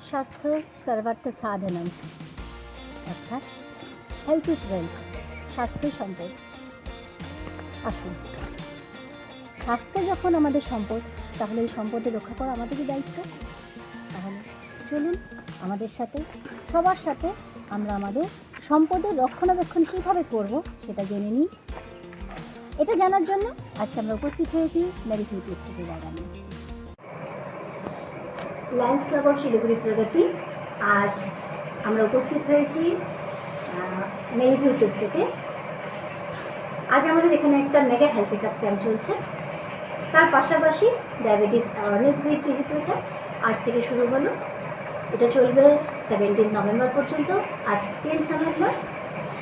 স্বাস্থ্য সর্বার্থ সাধনম, অর্থাৎ health is wealth, স্বাস্থ্যই সম্পদ। আসুন, স্বাস্থ্য যখন আমাদের সম্পদ, তাহলে এই সম্পদের রক্ষা করা আমাদেরই দায়িত্ব। তাহলে চলুন আমাদের সাথে, সবার সাথে আমরা আমাদের সম্পদের রক্ষণাবেক্ষণ কীভাবে করব সেটা জেনে নিই। এটা জানার জন্য আজকে আমরা উপস্থিত হয়েছি মেরি বিউটি স্টেটের বাগানে। লায়ন্স ক্লাব অফ শিলিগুড়ি প্রগতি, আজ আমরা উপস্থিত হয়েছি মেরি বিউটি স্টেটে। আজ আমাদের এখানে একটা mega health check up camp চলছে। তার পাশাপাশি ডায়াবেটিস অ্যাওয়ারনেস উইক, যেহেতু এটা আজ থেকে শুরু হলো, এটা চলবে 17 নভেম্বর পর্যন্ত। আজ 10 নভেম্বর,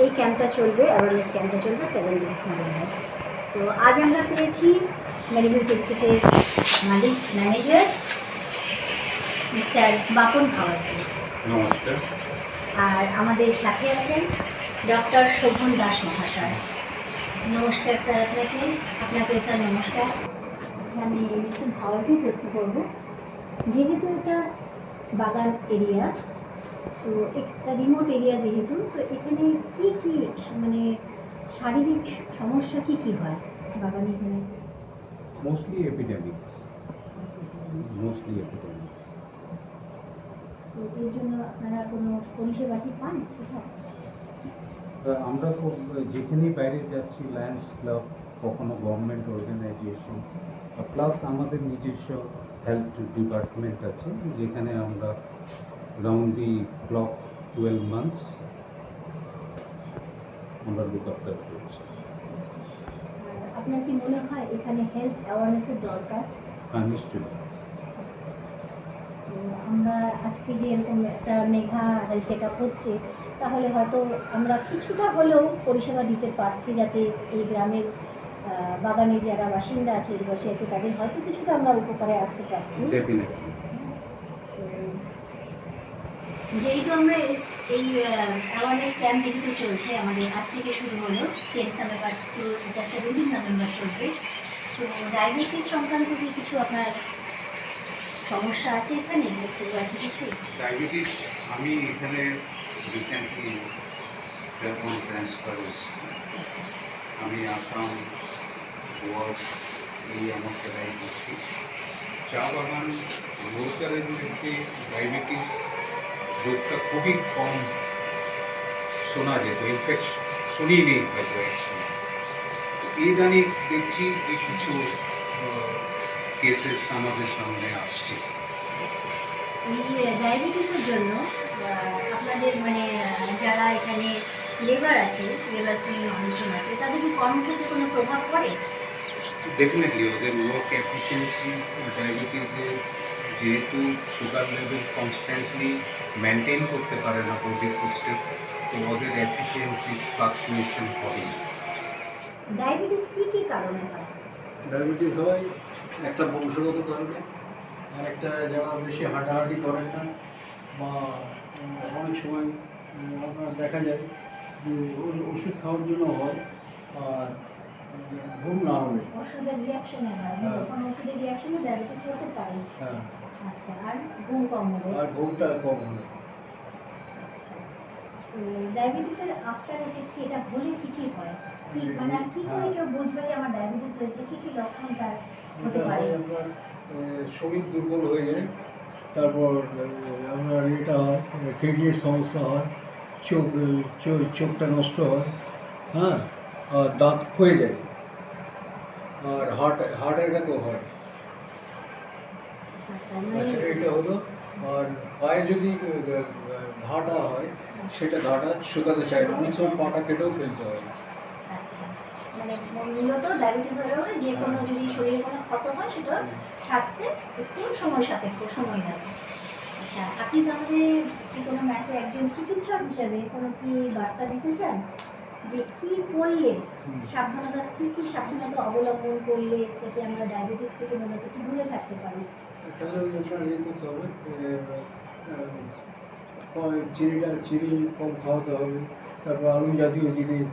এই ক্যাম্পটা চলবে, অ্যাওয়ারনেস ক্যাম্পটা চলবে 17 নভেম্বর। তো আজ আমরা পেয়েছি মেরি বিউটি স্টেটের মালিক, ম্যানেজার মিস্টার বাপন ভাওয়ারকে। নমস্কার। আর আমাদের সাথে আছেন ডক্টর শোভন দাস মহাশয়। নমস্কার স্যার আপনাকে। আপনাকে স্যার নমস্কার। আচ্ছা, আমি মিস্টার ভাওয়ারকেই প্রশ্ন করব, যেহেতু এটা বাগান এরিয়া, তো একটা রিমোট এরিয়া যেহেতু, তো এখানে কি কি মানে শারীরিক সমস্যা কি কি হয় বাগানে? এখানে মোস্টলি এপিডেমিক্স। তো এর জন্য আপনারা কোনো পরিষেবা কি পান কোথাও? আমরা তো যেখানেই বাইরে যাচ্ছি, লায়ন্স ক্লাব, কখনো গভর্নমেন্ট অর্গানাইজেশন, প্লাস আমাদের নিজস্ব হেলথ ডিপার্টমেন্ট আছে, যেখানে আমরা রাউন্ড দি ক্লক 12 months আমরা লুক আফটার করছি। আপনার কি মনে হয় এখানে হেলথ অ্যাওয়ারনেসের দরকার? নিশ্চয়ই। আমরা আজকে যে এরকম একটা মেঘা হেলথ চেক আপ হচ্ছে, তাহলে হয়তো আমরা কিছুটা হলেও পরিষেবা দিতে পারছি, যাতে এই গ্রামের বাগানের যারা বাসিন্দা আছে, অধিবাসী আছে, তাদের হয়তো কিছুটা আমরা উপকারে আসতে পারছি। ডেফিনেটলি। যেহেতু আমরা এই অ্যাওয়ারনেস ক্যাম্প যেহেতু চলছে, আমাদের আজ থেকে শুরু হলো 10 নভেম্বর টু এটা 17 নভেম্বর চলবে, তো ডায়াবেটিস সংক্রান্ত কি কিছু আপনার সমস্যা আছে এখানে, একটু আছে কিছু? ডায়াবেটিস, আমি এখানে রিসেন্টলি ট্রান্সফার হয়েছি। আমি আসাম ওয়ার্কস এই আমার খেলায় করছি। চা বাগান ওয়ার্কারের মধ্যে ডায়াবেটিস রোগটা খুবই কম শোনা যেত, ইনফ্যাক্ট শুনিয়ে নেই হয়তো একসময়। তো এই দানি দেখছি যে কিছু কেসেস আমাদের সামনে আসছে। এই ডায়াবেটিসের জন্য আপনাদের মানে যারা এখানে লেবার আছে, লেবার শ্রেণীর মানুষজন আছে, তাদের কি কর্মক্ষেত্রে কোনো প্রভাব পড়ে? ডেফিনেটলি ওদের ওয়ার্ক এফিসিয়েন্সি, ডায়াবেটিসে যেহেতু সুগার লেভেল কনস্ট্যান্টলি মেনটেন করতে পারে না বডি সিস্টেম, তো ওদের এফিসিয়েন্সি ফ্লাকচুয়েশন হবে। ডায়াবেটিস কি কি কারণে হয়? ডায়াবেটিস হয় একটা বংশগত কারণে, আর একটা যারা বেশি হাঁটাহাঁটি করেন না, বা অনেক সময় আপনার দেখা যায় যে ওষুধ খাওয়ার জন্য হয়, আর ঘুম না হবে। ওষুধের রিঅ্যাকশনে হয়, কোনো ওষুধের রিঅ্যাকশনে ডায়াবেটিস হতে পারে। হ্যাঁ, আচ্ছা, আর ঘুম কম হবে। আর ঘুমটা কম হবে। আচ্ছা, তো ডায়াবেটিসের আফটার এফেক্ট কি এটা হলে কি কি হয়? কি মানে কি করে কেউ বুঝবে যে আমার ডায়াবেটিস হয়েছে? কি কি লক্ষণ তার হতে পারে? আপনার শরীর দুর্বল হয়ে যায়, তারপর আপনার এটা হয়, কিডনির সমস্যা হয়, চোখটা নষ্ট হয়, হ্যাঁ, আর দাঁত ক্ষয়ে যায়, আর হার্ট অ্যাটাকও হয়। আচ্ছা, আচ্ছা, এটা হলো। আর পায়ে যদি ঘাটা হয়, সেটা ঘাটা শুকাতে চায় না, অনেক সময় পাটা কেটেও ফেলতে হয়। আচ্ছা, মানে মূলত ডায়াবেটিস হলে যে কোনো যদি শরীরে কোনো ক্ষত হয়, সেটা সারতে একটু সময় সাপেক্ষ, সময় লাগে। আচ্ছা, আপনি তাহলে কি কোনো ম্যাসে একজন চিকিৎসক হিসেবে কোনো কি বার্তা দিতে চান, যে কি করলে সাবধানতা, কি কি সাবধানতা অবলম্বন করলে যাতে আমরা ডায়াবেটিস থেকে মূলত একটু দূরে থাকতে পারি? তাহলে আপনার করতে হবে, চিনি কম খাওয়াতে হবে, তারপর আলু জাতীয় জিনিস,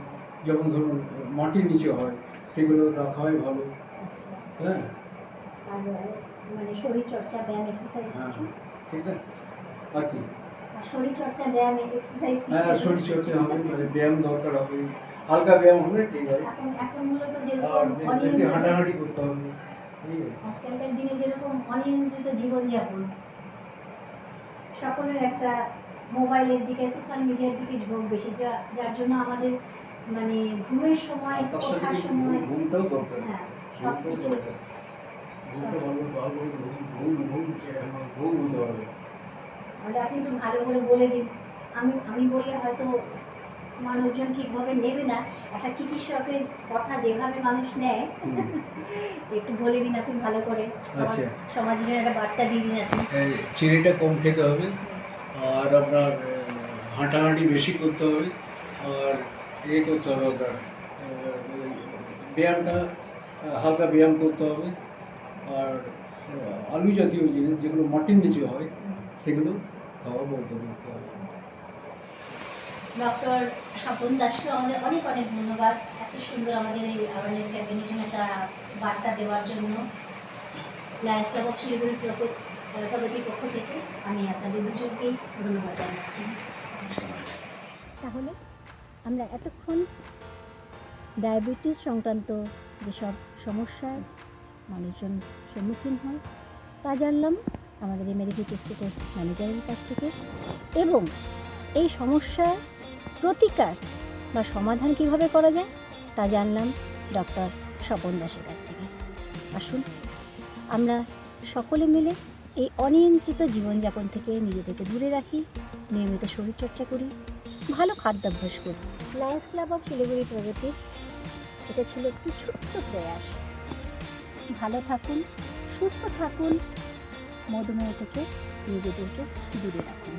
যেমন ধরুন মাটির নিচে হয়, সেগুলো রাখা হয় ভালো। আচ্ছা, হ্যাঁ, আর মানে শরীর চর্চা, ব্যায়াম, এক্সারসাইজ হ্যাঁ, কিছু? ঠিক আছে। আর কি আর শরীরচর্চা, ব্যায়াম, এক্সারসাইজ। হ্যাঁ, শরীরচর্চা হবে, মানে ব্যায়াম দরকার হবে, হালকা ব্যায়াম হবে, ঠিক আছে। এখন মূলত আর যেরকম বেশি হাঁটাহাঁটি করতে হবে, ঠিক আছে। আজকালকার দিনে যেরকম অনিয়ন্ত্রিত জীবনযাপন, সকলের একটা মোবাইলের দিকে, সোশ্যাল মিডিয়ার দিকে ঝোঁক বেশি, যার জন্য আমাদের মানে ঘুমের সময়, আর তার সাথে ওঠার কিন্তু সময়, ঘুমটাও দরকার, হ্যাঁ সব ঘুমটাও কিছু। দরকার। ঘুমটা ভালো করে ঘুম হতে হবে। তাহলে আপনি একটু ভালো করে বলে দিন। আমি বললে হয়তো মানুষজন ঠিকভাবে নেবে না, একটা চিকিৎসকের কথা যেভাবে মানুষ নেয়, একটু বলে দিন আপনি ভালো করে। আচ্ছা। সমাজের জন্য একটা বার্তা দিয়ে দিন আপনি। চিনিটা কম খেতে হবে, আর আপনার হাঁটাহাঁটি বেশি করতে হবে, আর করতে হবে আপনার ওই ব্যায়ামটা, হালকা ব্যায়াম করতে হবে, আর আলু জাতীয় জিনিস যেগুলো মাটির নিচে হয় সেগুলো খাওয়া বন্ধ করতে হবে। ডক্টর স্বপন দাসকে আমাদের অনেক অনেক ধন্যবাদ এত সুন্দর আমাদের এই অ্যাওয়ারনেস ক্যাম্পেইনের জন্য একটা বার্তা দেওয়ার জন্য। লায়ন্স ক্লাব অফ শিলিগুড়ি প্রগতির পক্ষ থেকে আমি আপনাদের দুজনকেই ধন্যবাদ জানাচ্ছি। তাহলে আমরা এতক্ষণ ডায়াবেটিস সংক্রান্ত যেসব সমস্যার মানুষজন সম্মুখীন হয় তা জানলাম আমাদের এই মেডিকেল টেস্টের ম্যানেজারের কাছ থেকে, এবং এই সমস্যা প্রতিকার বা সমাধান কিভাবে করা যায় তা জানলাম ডক্টর স্বপন দাসের কাছ থেকে। আসুন আমরা সকলে মিলে এই অনিয়ন্ত্রিত জীবনযাপন থেকে নিজেদেরকে দূরে রাখি, নিয়মিত শরীরচর্চা করি, ভালো খাদ্যাভ্যাস করি। লায়ন্স ক্লাব অফ শিলিগুড়ি প্রগতি, এটা ছিল একটি ছোট্ট প্রয়াস। ভালো থাকুন, সুস্থ থাকুন, মধুমেহ থেকে নিজেদেরকে দূরে রাখুন।